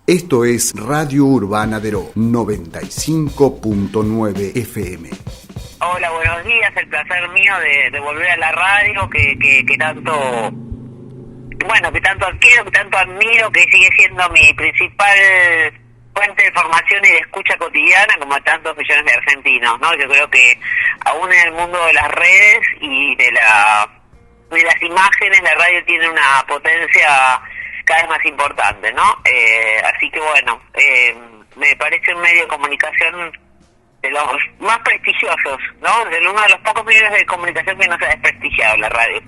Esto es Radio Urbana Deró 95.9 FM. Hola, buenos días. El placer mío de volver a la radio que tanto, bueno, que tanto quiero, que tanto admiro, que sigue siendo mi principal fuente de formación y de escucha cotidiana, como a tantos millones de argentinos, ¿no? Yo creo que aún en el mundo de las redes y de las imágenes, la radio tiene una potencia cada vez más importante, ¿no? Así que bueno, me parece un medio de comunicación de los más prestigiosos, ¿no? De uno de los pocos medios de comunicación que no se ha desprestigiado, la radio.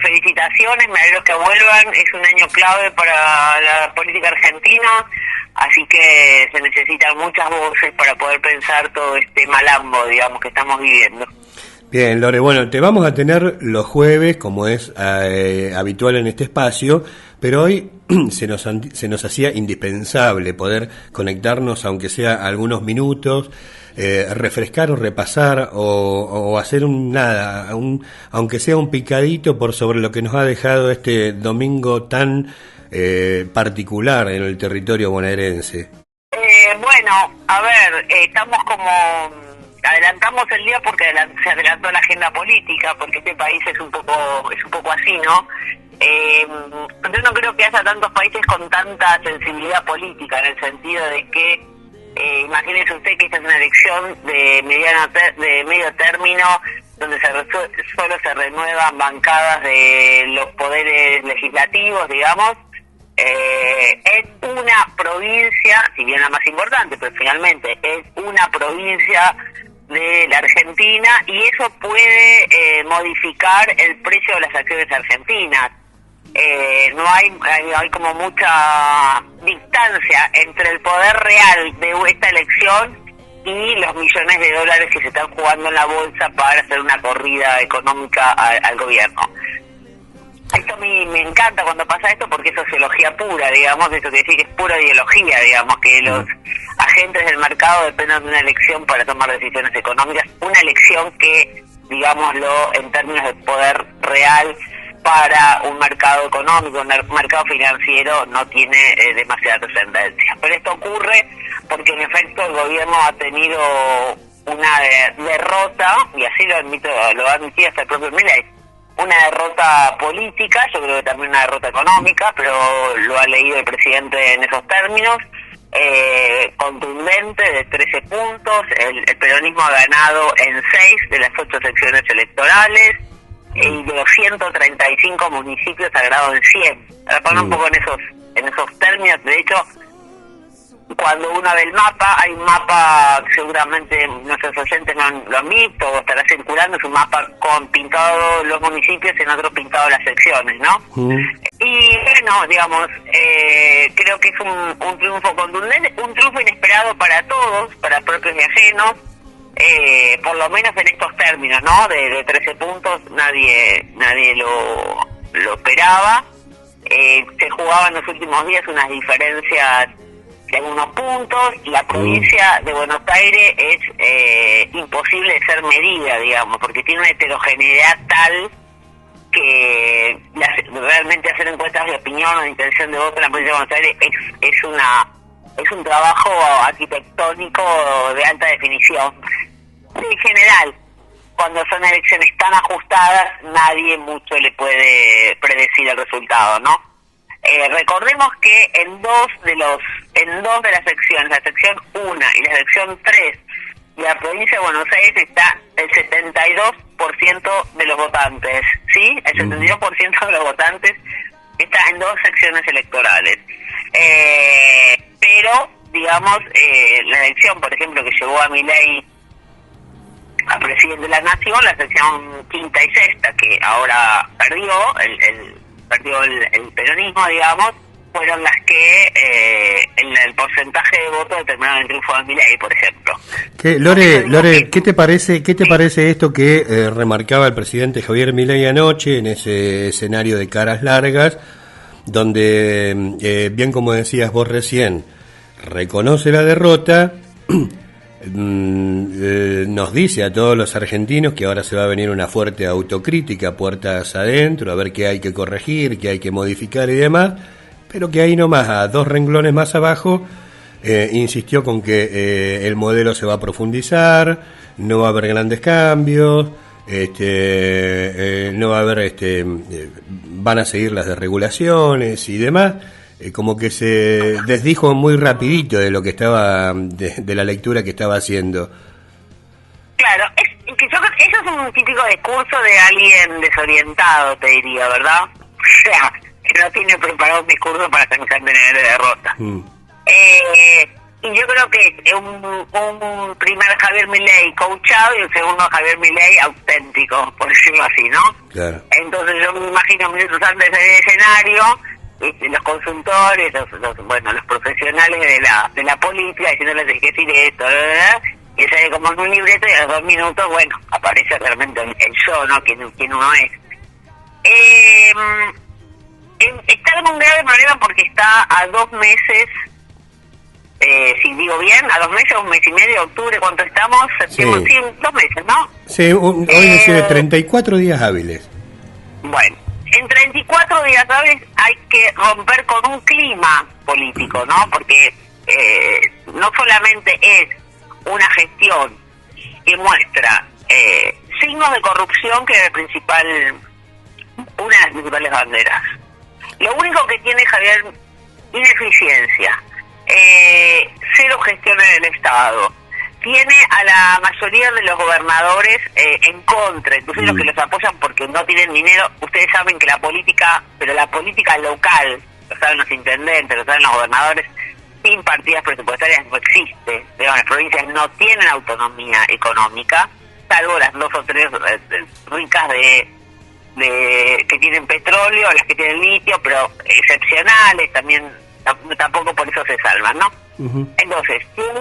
Felicitaciones, me alegro que vuelvan, es un año clave para la política argentina, así que se necesitan muchas voces para poder pensar todo este malambo, digamos, que estamos viviendo. Bien, Lore, bueno, te vamos a tener los jueves, como es habitual en este espacio, pero hoy se nos hacía indispensable poder conectarnos, aunque sea algunos minutos, refrescar o repasar o hacer aunque sea un picadito por sobre lo que nos ha dejado este domingo tan particular en el territorio bonaerense. Bueno, a ver, estamos como... adelantamos el día porque se adelantó la agenda política, porque este país es un poco así, ¿no? Yo no creo que haya tantos países con tanta sensibilidad política, en el sentido de que imagínese usted que esta es una elección de medio término, donde solo se renuevan bancadas de los poderes legislativos, digamos. Es una provincia, si bien la más importante, pero finalmente es una provincia de la Argentina, y eso puede modificar el precio de las acciones argentinas. No hay como mucha distancia entre el poder real de esta elección y los millones de dólares que se están jugando en la bolsa para hacer una corrida económica al gobierno. Esto a mí me encanta cuando pasa esto, porque es sociología pura, digamos. Esto quiere decir que es pura ideología, digamos, que los agentes del mercado dependen de una elección para tomar decisiones económicas, una elección que, digámoslo, en términos de poder real para un mercado económico, un mercado financiero, no tiene demasiada trascendencia. Pero esto ocurre porque en efecto el gobierno ha tenido una derrota, y así lo ha admitido hasta el propio Milei, una derrota política, yo creo que también una derrota económica, pero lo ha leído el presidente en esos términos, contundente, de 13 puntos, el peronismo ha ganado en 6 de las 8 secciones electorales, y de los 135 municipios ha ganado en 100. Para poner un poco en esos términos, de hecho, cuando uno ve el mapa, hay un mapa que seguramente nuestros oyentes lo han visto o estará circulando, es un mapa con pintado los municipios y en otro pintado las secciones, ¿no? Y bueno, digamos, creo que es un triunfo contundente, un triunfo inesperado para todos, para propios y ajenos, por lo menos en estos términos, ¿no? De 13 puntos nadie lo esperaba. Se jugaban en los últimos días unas diferencias de algunos puntos, y la provincia de Buenos Aires es imposible de ser medida, digamos, porque tiene una heterogeneidad tal que realmente hacer encuestas de opinión o de intención de voto en la provincia de Buenos Aires es un trabajo arquitectónico de alta definición. En general, cuando son elecciones tan ajustadas, nadie mucho le puede predecir el resultado, ¿no? Recordemos que en dos de las secciones, la sección 1 y la sección 3 de la provincia de Buenos Aires, está el 72% de los votantes, ¿sí? El 72% de los votantes está en 2 secciones electorales. Pero, digamos, la elección, por ejemplo, que llevó a Milei a presidente de la Nación, la sección 5ª y 6ª, que ahora perdió el peronismo, digamos, fueron las que en el porcentaje de votos determinaron el triunfo de Milei, por ejemplo. Lore, ¿qué te parece esto que remarcaba el presidente Javier Milei anoche en ese escenario de caras largas, donde, bien como decías vos recién, reconoce la derrota, nos dice a todos los argentinos que ahora se va a venir una fuerte autocrítica puertas adentro, a ver qué hay que corregir, qué hay que modificar y demás, pero que ahí nomás, a 2 renglones más abajo, insistió con que el modelo se va a profundizar, no va a haber grandes cambios, no va a haber, van a seguir las desregulaciones y demás. Como que se desdijo muy rapidito de lo que estaba, de la lectura que estaba haciendo. Claro, que yo creo que eso es un típico discurso de alguien desorientado, te diría, ¿verdad? O sea, que no tiene preparado un discurso para semejante nivel de derrota. Y yo creo que un primer Javier Milei coachado y un segundo Javier Milei auténtico, por decirlo así, ¿no? Claro. Entonces yo me imagino minutos antes del escenario, los consultores, los profesionales de la política diciéndoles hay que decir esto, ¿verdad? Y sale como en un libreto y a los 2 minutos, bueno, aparece realmente el yo, ¿no? Quién uno es. Está en un grave problema porque está a 2 meses, si digo bien, a 2 meses, 1 mes y medio, octubre, ¿cuánto estamos? Septiembre, sí, 2 meses, ¿no? Sí, hoy decide 34 días hábiles. Bueno, en 34 días hábiles hay que romper con un clima político, ¿no? Porque no solamente es una gestión que muestra signos de corrupción, que es una de las principales banderas. Lo único que tiene Javier, ineficiencia, 0 gestión en el Estado. Tiene a la mayoría de los gobernadores en contra, inclusive los que los apoyan porque no tienen dinero. Ustedes saben que la política local, lo saben los intendentes, lo saben los gobernadores, sin partidas presupuestarias no existe. Digamos, las provincias no tienen autonomía económica, salvo las 2 o 3 ricas que tienen petróleo, las que tienen litio, pero excepcionales, también tampoco por eso se salvan, ¿no? Uh-huh. Entonces, tiene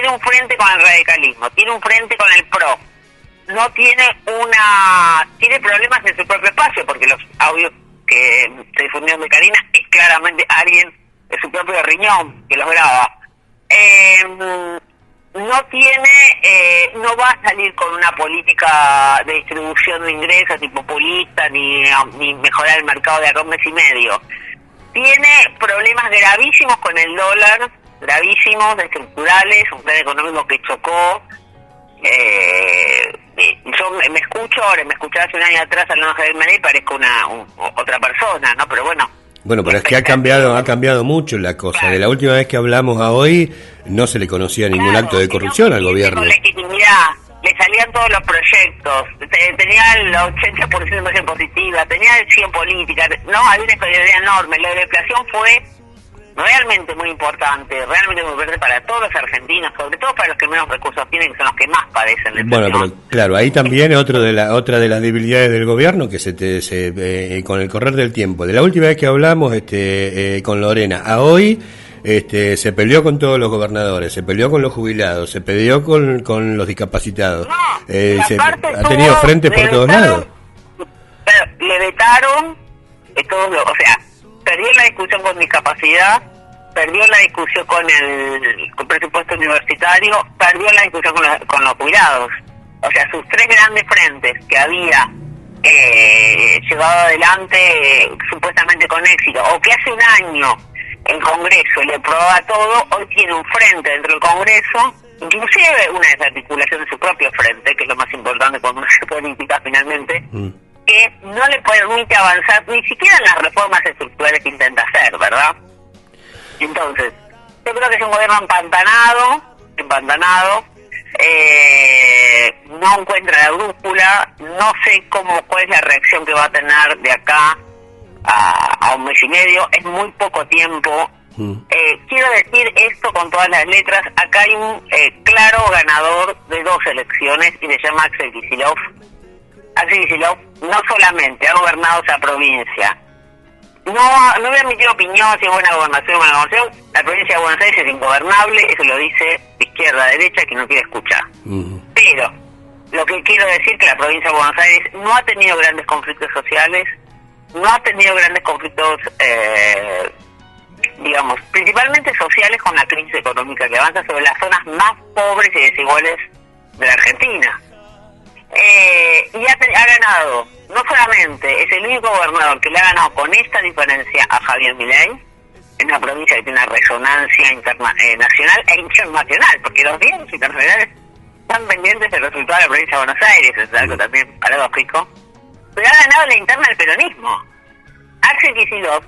un frente con el radicalismo, tiene un frente con el PRO, tiene problemas en su propio espacio, porque los audios que se difundieron de Karina es claramente alguien de su propio riñón que los graba. No va a salir con una política de distribución de ingresos ni populista, ni mejorar el mercado de acá 1 mes y medio. Tiene problemas gravísimos con el dólar, gravísimos, estructurales, un plan económico que chocó. Yo me escuchaba hace 1 año atrás al no Javier Milei y parezco otra persona, ¿no? Pero bueno. Bueno, pero es que ha cambiado mucho la cosa. Claro. De la última vez que hablamos a hoy, no se le conocía ningún acto de corrupción al gobierno. Con legitimidad, le salían todos los proyectos, tenía el 80% de positiva, tenía el 100 política, no, había una escolaridad enorme. La deflación fue realmente muy importante para todos los argentinos, sobre todo para los que menos recursos tienen, que son los que más padecen la inflación. Bueno, pero claro, ahí también otra de las debilidades del gobierno que con el correr del tiempo, de la última vez que hablamos con Lorena a hoy, se peleó con todos los gobernadores, se peleó con los jubilados, se peleó con los discapacitados, ha tenido frentes por todos lados. Le vetaron o sea, perdió la discusión con discapacidad, perdió la discusión con el presupuesto universitario, perdió la discusión con los cuidados. O sea, sus 3 grandes frentes que había llevado adelante supuestamente con éxito, o que hace 1 año el Congreso le probaba todo, hoy tiene un frente dentro del Congreso, inclusive una desarticulación de su propio frente, que es lo más importante cuando se política finalmente, que no le permite avanzar ni siquiera en las reformas estructurales que intenta hacer, ¿verdad? Entonces, yo creo que es un gobierno empantanado, no encuentra la brújula, no sé cuál es la reacción que va a tener de acá a 1 mes y medio, es muy poco tiempo. Quiero decir esto con todas las letras, acá hay un claro ganador de 2 elecciones y se llama Axel Kicillof. Axel Kicillof no solamente ha gobernado esa provincia, no voy a emitir opinión si es buena gobernación o mala gobernación, la provincia de Buenos Aires es ingobernable, eso lo dice de izquierda a derecha que no quiere escuchar. Pero lo que quiero decir es que la provincia de Buenos Aires no ha tenido grandes conflictos sociales, no ha tenido grandes conflictos, digamos, principalmente sociales, con la crisis económica que avanza sobre las zonas más pobres y desiguales de la Argentina. Y ha ganado, no solamente es el único gobernador que le ha ganado con esta diferencia a Javier Milei, en una provincia que tiene una resonancia nacional e internacional, porque los diarios internacionales están pendientes del resultado de la provincia de Buenos Aires, es algo también paradójico, pero ha ganado la interna del peronismo. Axel Kicillof,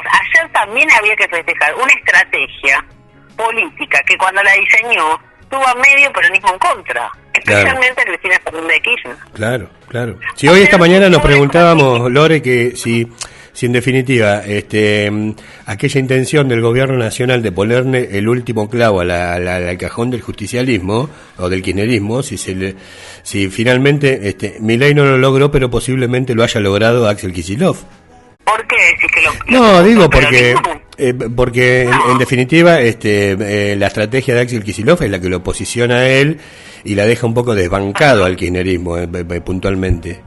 ayer también había que festejar una estrategia política que cuando la diseñó tuvo a medio peronismo en contra, especialmente Cristina Fernández de Kirchner. Claro. Si hoy esta mañana nos preguntábamos, Lore, que si en definitiva aquella intención del gobierno nacional de ponerle el último clavo al cajón del justicialismo o del kirchnerismo, si finalmente Milei no lo logró, pero posiblemente lo haya logrado Axel Kicillof. ¿Por qué decís que No, digo porque en definitiva la estrategia de Axel Kicillof es la que lo posiciona a él y la deja un poco desbancado al kirchnerismo puntualmente.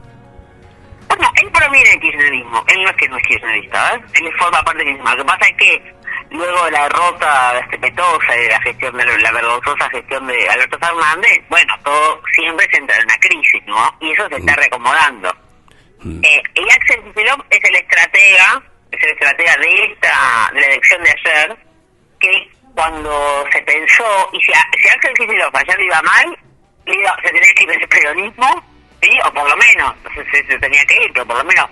Bueno, él proviene del kirchnerismo, él no es que no es kirchnerista, él forma parte del kirchnerismo. Lo que pasa es que luego de la derrota estrepitosa y de la gestión de la vergonzosa gestión de Alberto Fernández, bueno, todo siempre se entra en una crisis, ¿no? Y eso se está reacomodando. Y Axel Kicillof es el estratega de la elección de ayer, que cuando se pensó, y si Axel Kicillof ayer le iba mal, se tenía que ir del peronismo, ¿sí? O por lo menos, no sé si se tenía que ir, pero por lo menos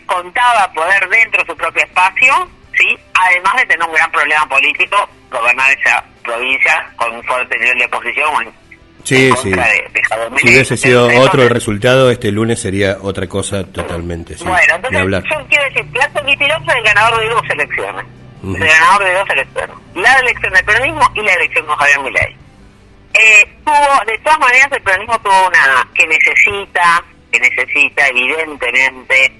contaba poder dentro de su propio espacio, ¿sí? Además de tener un gran problema político, gobernar esa provincia con un fuerte nivel de oposición. Sí. Si hubiese sido otro el resultado, este lunes sería otra cosa totalmente. Sí. Bueno, entonces yo quiero decir que Axel Kicillof es el ganador de dos elecciones. El ganador de dos elecciones. La elección del peronismo y la elección con Javier Milei. De todas maneras, el peronismo tuvo una que necesita evidentemente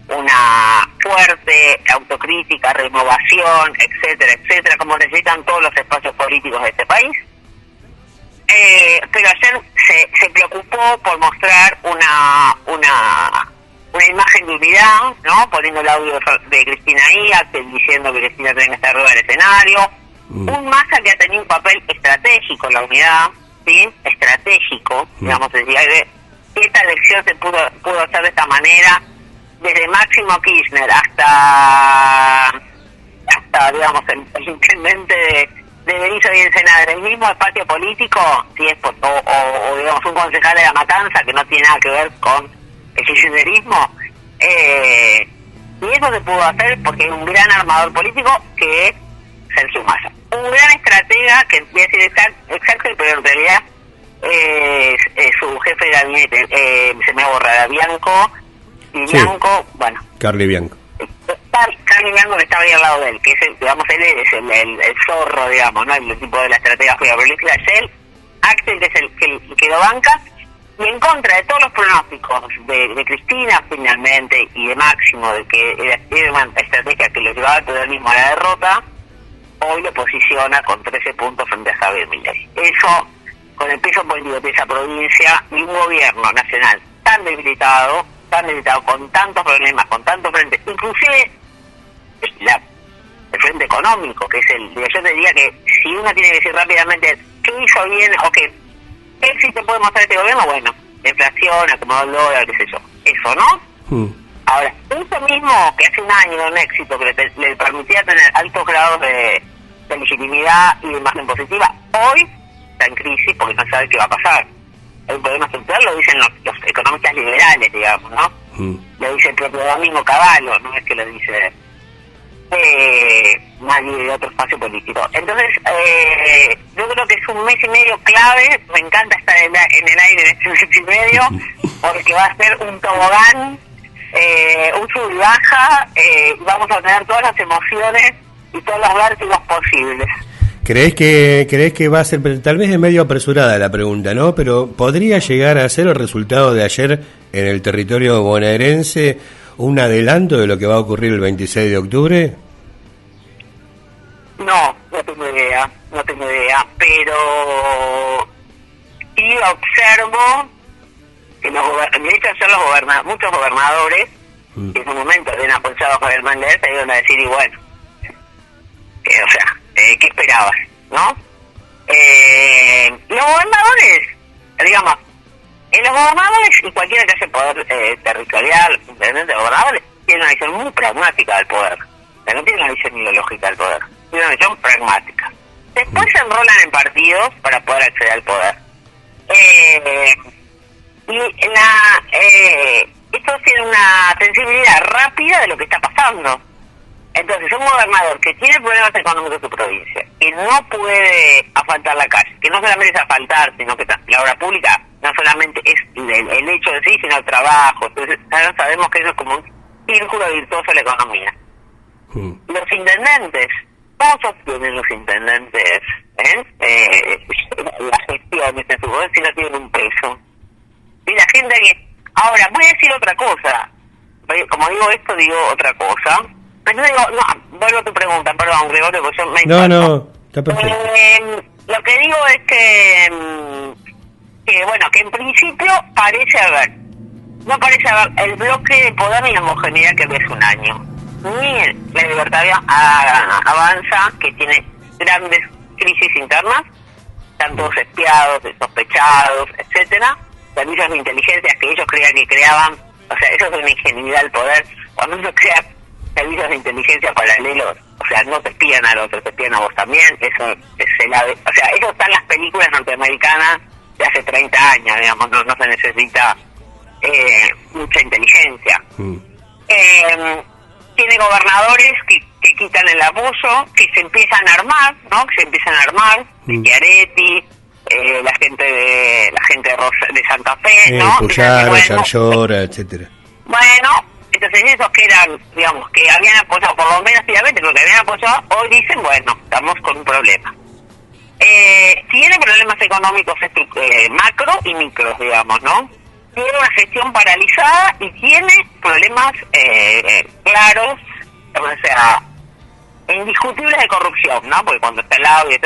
una fuerte autocrítica, renovación, etcétera, como necesitan todos los espacios políticos de este país. Pero ayer se preocupó por mostrar una imagen de unidad, ¿no? Poniendo el audio de Cristina ahí, diciendo que Cristina tiene que estar arriba del escenario. Un Massa que ha tenido un papel estratégico en la unidad, ¿sí? Estratégico, digamos, decía que esta elección se pudo hacer de esta manera, desde Máximo Kirchner hasta digamos, el intendente de Berisso y Ensenada, en el mismo espacio político, si es o digamos un concejal de La Matanza que no tiene nada que ver con el kirchnerismo, y eso se pudo hacer porque hay un gran armador político que es Sergio Massa, un gran estratega que voy a decir exacto, pero en realidad su jefe de gabinete, se me borra, Bianco, y sí. Bianco, bueno, Carly Bianco. Carly Bianco que estaba ahí al lado de él, que es él es el zorro, digamos, ¿no? El tipo de la estrategia política es él, Axel que es el que lo banca, y en contra de todos los pronósticos de Cristina finalmente y de Máximo, de que era una estrategia que lo llevaba todo el mismo a la derrota, hoy lo posiciona con 13 puntos frente a Javier Milei. Eso, con el peso político de esa provincia y un gobierno nacional tan debilitado, con tantos problemas, con tantos frentes, inclusive el frente económico, que es yo te diría que si uno tiene que decir rápidamente qué hizo bien o qué éxito puede mostrar este gobierno, bueno, la inflación, acomodó el dólar, qué sé yo, eso, ¿no? Ahora, eso mismo que hace un año era un éxito que le permitía tener altos grados de legitimidad y de imagen positiva, hoy está en crisis porque no sabe qué va a pasar. El problema estructural lo dicen los economistas liberales, digamos, ¿no? Lo dice el propio Domingo Cavallo, no es que lo dice nadie de otro espacio político. Entonces, yo creo que es un mes y medio clave, me encanta estar en el aire en este mes y medio, porque va a ser un tobogán, un sub y baja, vamos a tener todas las emociones y todos los vértigos posibles. ¿Crees que va a ser, tal vez es medio apresurada la pregunta, ¿no? Pero ¿podría llegar a ser el resultado de ayer en el territorio bonaerense un adelanto de lo que va a ocurrir el 26 de octubre? No tengo idea, pero sí observo que de hecho ayer muchos gobernadores que en su momento habían apoyado a Javier Milei se iban a decir, y bueno, ¿qué esperabas? ¿No? Los gobernadores digamos, en los gobernadores y cualquiera que haya poder territorial, intendente, gobernadores, tiene una visión muy pragmática del poder. O sea, no tiene una visión ideológica del poder, tiene una visión pragmática. Después se enrolan en partidos para poder acceder al poder. Esto tiene una sensibilidad rápida de lo que está pasando. Entonces, un gobernador que tiene problemas económicos en su provincia, que no puede asfaltar la calle, que no solamente es asfaltar, sino que la obra pública no solamente es el hecho de sí, sino el trabajo. Entonces, sabemos que eso es como un círculo virtuoso de la economía. Los intendentes, ¿cómo sostienen los intendentes la gestión de su poder si no tienen un peso? Y la gente que... Ahora, voy a decir otra cosa. Como digo esto, digo otra cosa. Pero digo, no, vuelvo a tu pregunta, perdón, Gregorio, porque yo me... No, está perfecto. Lo que digo es que bueno, que en principio parece haber, no parece haber el bloque de poder ni la homogeneidad que ves un año. Ni la libertad avanza, que tiene grandes crisis internas, tantos espiados, sospechados, etcétera, servicios de inteligencia que ellos creían que creaban, o sea, eso es una ingenuidad del poder. Cuando uno crea servicios de inteligencia paralelos, o sea, no te espían al otro, te espían a vos también, eso o sea, eso está en las películas norteamericanas de hace 30 años, digamos, no se necesita mucha inteligencia. Tiene gobernadores que quitan el apoyo, que se empiezan a armar, ¿no? Que se empiezan a armar, Schiaretti, la gente de Santa Fe, ¿no? Puyaro, Sarllora, etcétera. Bueno, entonces esos que eran, digamos, que habían apoyado, por lo menos activamente, lo que habían apoyado, hoy dicen, bueno, estamos con un problema. Tiene problemas económicos macro y micros, digamos, ¿no? Tiene una gestión paralizada y tiene problemas claros, o sea, indiscutibles de corrupción, ¿no? Porque cuando está al lado y o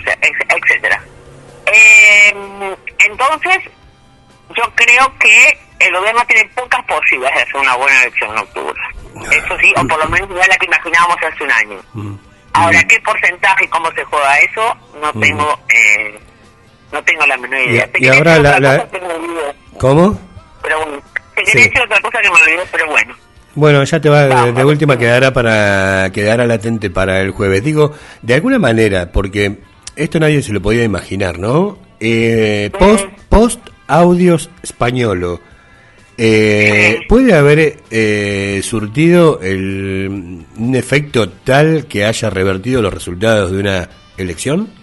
sea, etcétera. Entonces, yo creo que el gobierno tiene pocas posibilidades de hacer una buena elección en octubre. Eso sí, o por lo menos ya la que imaginábamos hace un año. Ahora, ¿qué porcentaje y cómo se juega eso? No tengo la menor idea. Y ahora ¿Cómo? Pero bueno, te quería decir otra cosa que me olvidé, pero bueno. Bueno, ya te va, de última quedará latente para el jueves. Digo, de alguna manera, porque esto nadie se lo podía imaginar, ¿no? Post audios españolo. ¿Puede haber surtido un efecto tal que haya revertido los resultados de una elección?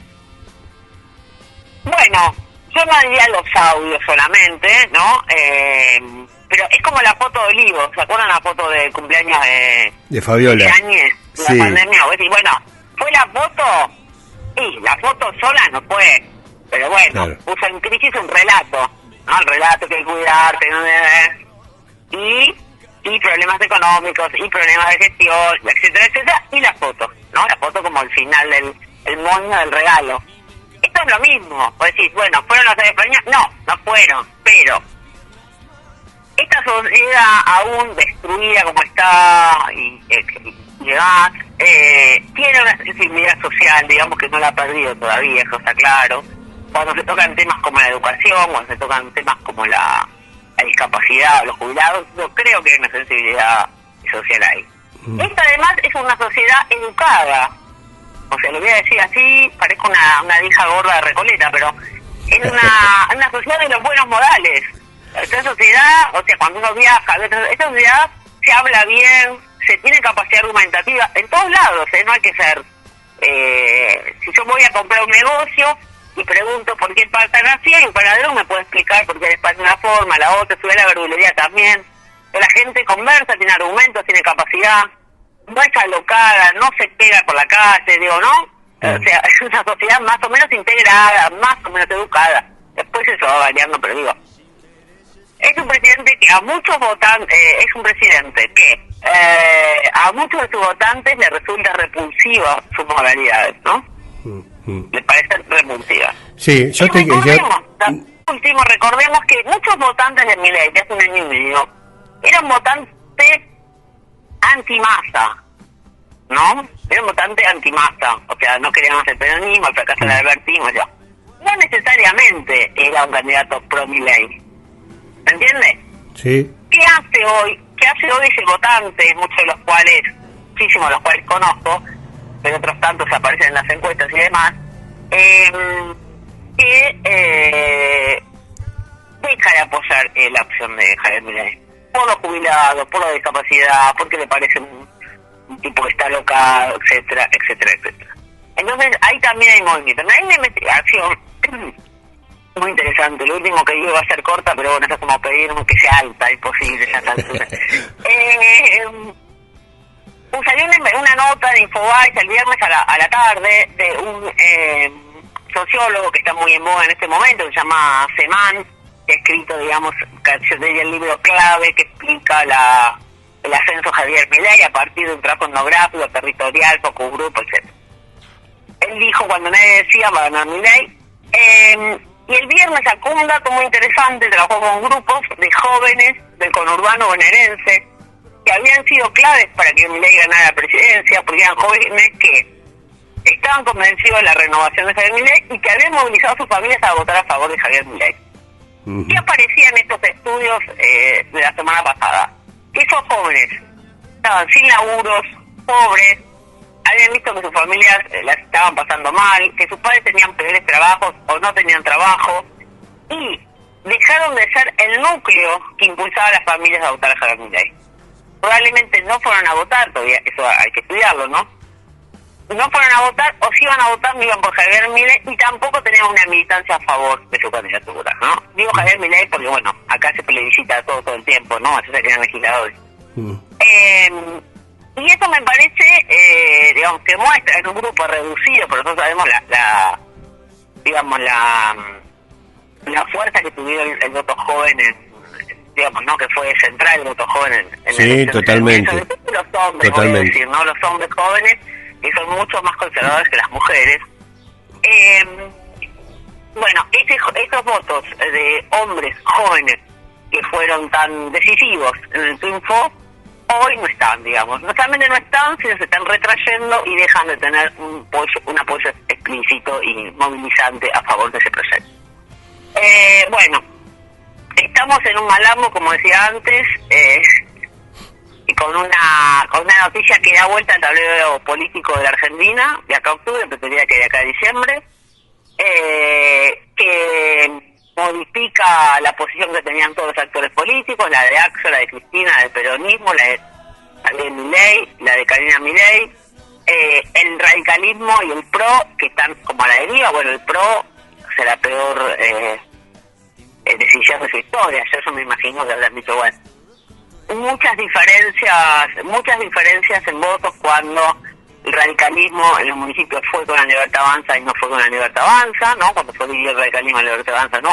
Bueno, yo no diría los audios solamente, ¿no? Pero es como la foto de Olivo. ¿Se acuerdan la foto del cumpleaños de Fabiola? De Áñez, de la pandemia. Vos decís, bueno, ¿fue la foto? Sí, la foto sola no fue. Pero bueno, claro, puso en crisis un relato, ¿no? El relato que hay que cuidarte, ¿no? Y problemas económicos, y problemas de gestión, etcétera, etcétera, y la foto, ¿no? La foto como el final el moño del regalo. Esto es lo mismo. Vos decís, bueno, ¿fueron los de España? No fueron, pero esta sociedad aún destruida como está y demás, tiene una sensibilidad social, digamos que no la ha perdido todavía, eso está claro. Cuando se tocan temas como la educación, cuando se tocan temas como la discapacidad, los jubilados, yo creo que hay una sensibilidad social ahí. Esta además es una sociedad educada. O sea, lo voy a decir así, parezco una vieja gorda de Recoleta, pero es una sociedad de los buenos modales. Esta sociedad, o sea, cuando uno viaja, esta sociedad se habla bien, se tiene capacidad argumentativa en todos lados, no hay que ser... si yo voy a comprar un negocio y pregunto por qué pactan así, y un panadero me puede explicar por qué les pasa una forma, la otra, sube a la verdulería también. Pero la gente conversa, tiene argumentos, tiene capacidad, no es alocada, no se pega por la calle, digo, ¿no? O sea, es una sociedad más o menos integrada, más o menos educada. Después eso va variando, pero digo, es un presidente que a muchos votantes, es un presidente que a muchos de sus votantes le resulta repulsiva sus modalidades, ¿no? Le parecen repulsivas. Sí, recordemos que muchos votantes de Milei de hace un año y medio eran votantes antimasa, ¿no? Eran votantes antimasa, o sea, no queríamos el peronismo, el fracaso del albertismo, ya. no necesariamente era un candidato pro Milei. ¿Se entiende? Sí. ¿Qué hace hoy ese votante, muchos de los cuales, muchísimos de los cuales conozco, pero otros tantos que aparecen en las encuestas y demás, que deja de apoyar la opción de Javier Milei? Por los jubilados, por la discapacidad, porque le parece un tipo que está locado, etcétera, etcétera, etcétera. Entonces, ahí también hay movimiento. Hay una investigación muy interesante. Lo último que digo va a ser corta, pero bueno, eso es como pedir que sea alta, imposible ya está. Salió una nota de Infobae el viernes a la tarde de un sociólogo que está muy en boga en este momento, que se llama Semán, que ha escrito, digamos, el libro clave que explica el ascenso de Javier Milei a partir de un trabajo etnográfico, territorial, focus group, etc. Él dijo, cuando nadie decía, va a ganar Milei. Y el viernes sacó un dato muy interesante, trabajó con grupos de jóvenes del conurbano bonaerense que habían sido claves para que Milei ganara la presidencia, porque eran jóvenes que estaban convencidos de la renovación de Javier Milei y que habían movilizado a sus familias a votar a favor de Javier Milei. ¿Qué aparecía en estos estudios de la semana pasada? Que esos jóvenes estaban sin laburos, pobres, habían visto que sus familias las estaban pasando mal, que sus padres tenían peores trabajos o no tenían trabajo, y dejaron de ser el núcleo que impulsaba a las familias a votar a Javier Milei. Probablemente no fueron a votar, todavía eso hay que estudiarlo, ¿no? No fueron a votar, o si iban a votar no iban por Javier Milei, y tampoco tenían una militancia a favor de su candidatura, ¿no? Digo Javier Milei porque, bueno, acá se plebiscita todo el tiempo, ¿no? Así serían legisladores. Y eso me parece, digamos, que muestra en un grupo reducido, pero nosotros sabemos la fuerza que tuvieron el voto joven digamos, ¿no? Que fue central el voto joven en sí, totalmente. Los hombres, voy a decir, ¿no? Los hombres jóvenes, que son mucho más conservadores que las mujeres. Bueno, esos votos de hombres jóvenes que fueron tan decisivos en el triunfo, hoy no están, digamos. No solamente no están, sino se están retrayendo y dejan de tener un apoyo explícito y movilizante a favor de ese proyecto. Bueno, estamos en un malambo, como decía antes, y con una noticia que da vuelta al tablero político de la Argentina, de acá a octubre, pero diría que de acá a diciembre, que modifica la posición que tenían todos los actores políticos, la de Axo, la de Cristina, del peronismo, la de Milei, la de Karina Milei, el radicalismo y el PRO, que están como a la deriva. Bueno, el PRO será peor decisión de su historia, yo eso me imagino que habrán dicho, bueno, muchas diferencias en votos cuando el radicalismo en los municipios fue con la Libertad Avanza y no fue con la Libertad Avanza, ¿no? Cuando fue dividido el radicalismo y la Libertad Avanza, ¿no?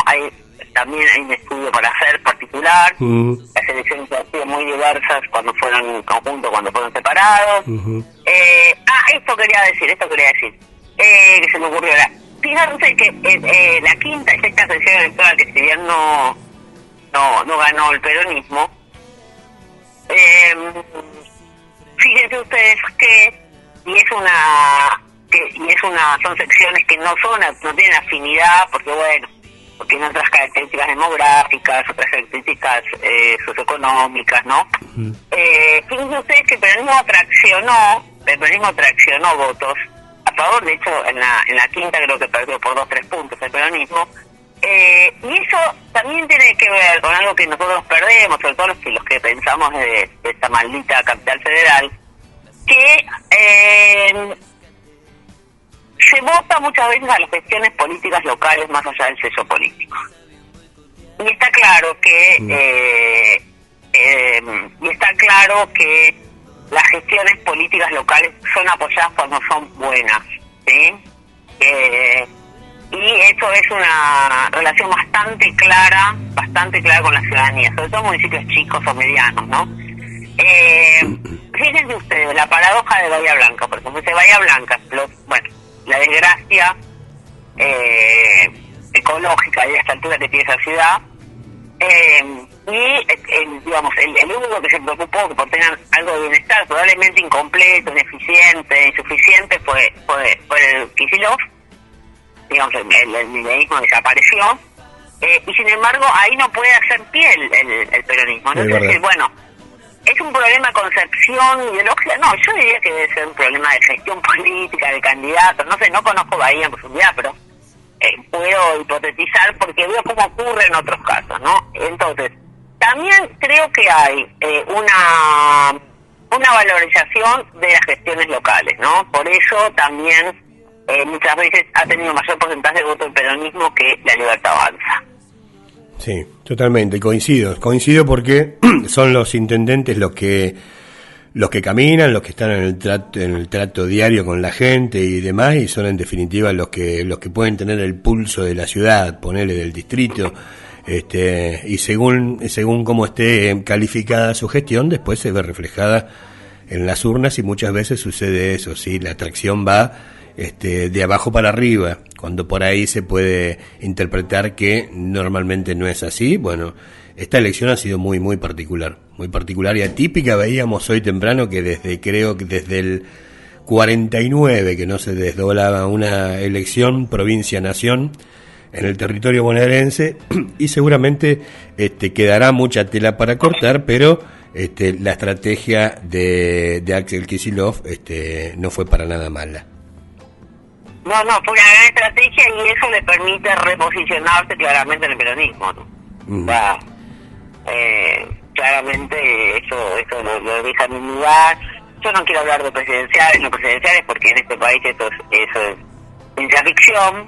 También hay un estudio para hacer particular. Las elecciones han sido muy diversas cuando fueron en conjunto, cuando fueron separados. Esto quería decir, que se me ocurrió ahora. Fíjense que la quinta y sexta sesión electoral, que si bien no ganó el peronismo, fíjense ustedes que son secciones que no tienen afinidad, porque tienen otras características demográficas, otras características socioeconómicas, ¿no? Fíjense ustedes que el peronismo traccionó votos a favor. De hecho, en la quinta creo que perdió por 2-3 puntos el peronismo, y eso también tiene que ver con algo que nosotros perdemos, sobre todo los que pensamos de esta maldita capital federal, que se vota muchas veces a las cuestiones políticas locales más allá del sello político. Y está claro que las gestiones políticas locales son apoyadas cuando son buenas, ¿sí? Y eso es una relación bastante clara con la ciudadanía, sobre todo en municipios chicos o medianos, ¿no? Fíjense ustedes, la paradoja de Bahía Blanca, por ejemplo, de Bahía Blanca, la desgracia ecológica y a esta altura que tiene esa ciudad, el único que se preocupó por tener algo de bienestar, probablemente incompleto, ineficiente, insuficiente, fue el Kicillof, digamos, el mileísmo desapareció, y sin embargo ahí no puede hacer pie el peronismo, ¿no? Es decir, bueno, ¿es un problema de concepción ideológica? No, yo diría que debe ser un problema de gestión política, de candidatos, no sé, no conozco Bahía en profundidad, pero puedo hipotetizar porque veo cómo ocurre en otros casos, ¿no? Entonces, también creo que hay una valorización de las gestiones locales, ¿no? Por eso también muchas veces ha tenido mayor porcentaje de voto del peronismo que la Libertad Avanza. Sí, totalmente, coincido porque son los intendentes los que caminan, los que están en el trato diario con la gente y demás, y son en definitiva los que pueden tener el pulso de la ciudad, ponerle del distrito, y según cómo esté calificada su gestión, después se ve reflejada en las urnas, y muchas veces sucede eso, sí, la atracción va de abajo para arriba, cuando por ahí se puede interpretar que normalmente no es así. Bueno, esta elección ha sido muy particular y atípica. Veíamos hoy temprano que desde el 49 que no se desdoblaba una elección provincia-nación en el territorio bonaerense, y seguramente quedará mucha tela para cortar, pero la estrategia de Axel Kicillof no fue para nada mala. No, fue una gran estrategia y eso le permite reposicionarse claramente en el peronismo, ¿no? Claramente eso lo deja en un lugar. Yo no quiero hablar de presidenciales porque en este país eso es ciencia ficción,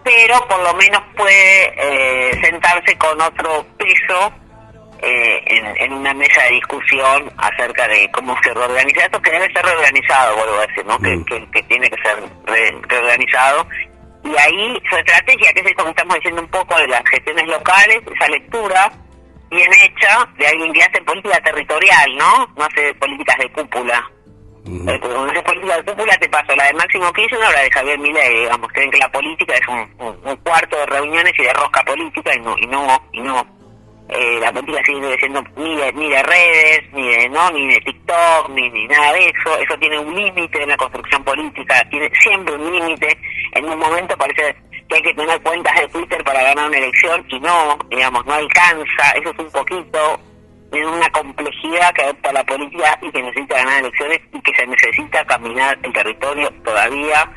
pero por lo menos puede sentarse con otro peso en una mesa de discusión acerca de cómo se reorganiza esto, que debe ser reorganizado, vuelvo a decir, ¿no? Que tiene que ser reorganizado. Y ahí su estrategia, que es esto que estamos diciendo un poco de las gestiones locales, esa lectura bien hecha de alguien que hace política territorial, ¿no? No hace políticas de cúpula. Cuando haces política de cúpula te paso la de Máximo Kirchner o la de Javier Milei, digamos. Creen que la política es un cuarto de reuniones y de rosca política, y no. La política sigue siendo ni de redes, ni de TikTok, ni nada de eso. Eso tiene un límite en la construcción política, tiene siempre un límite. En un momento parece que hay que tener cuentas de Twitter para ganar una elección y no alcanza. Eso es un poquito de una complejidad que adopta la política y que necesita ganar elecciones y que se necesita caminar el territorio todavía.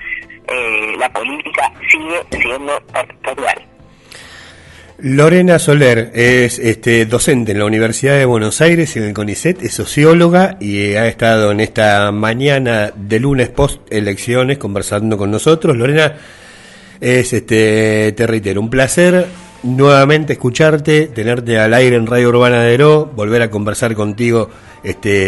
La política sigue siendo territorial. Lorena Soler es docente en la Universidad de Buenos Aires y en el CONICET, es socióloga y ha estado en esta mañana de lunes post elecciones conversando con nosotros. Lorena, te reitero, un placer nuevamente escucharte, tenerte al aire en Radio Urbana de Ero, volver a conversar contigo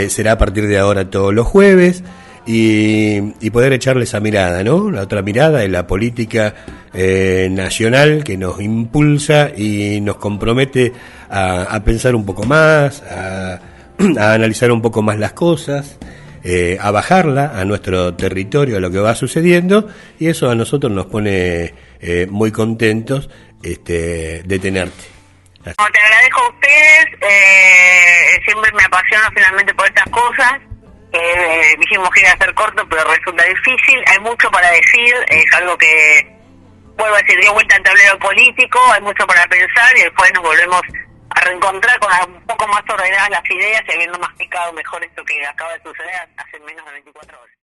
será a partir de ahora todos los jueves. Y poder echarle esa mirada, ¿no? La otra mirada de la política nacional que nos impulsa y nos compromete a pensar un poco más, a analizar un poco más las cosas, a bajarla a nuestro territorio, a lo que va sucediendo, y eso a nosotros nos pone muy contentos de tenerte. Te agradezco a ustedes, siempre me apasiona finalmente por estas cosas. Dijimos que iba a ser corto, pero resulta difícil. Hay mucho para decir, es algo que, vuelvo a decir, dio vuelta al tablero político, hay mucho para pensar y después nos volvemos a reencontrar con un poco más ordenadas las ideas y habiendo masticado mejor esto que acaba de suceder hace menos de 24 horas.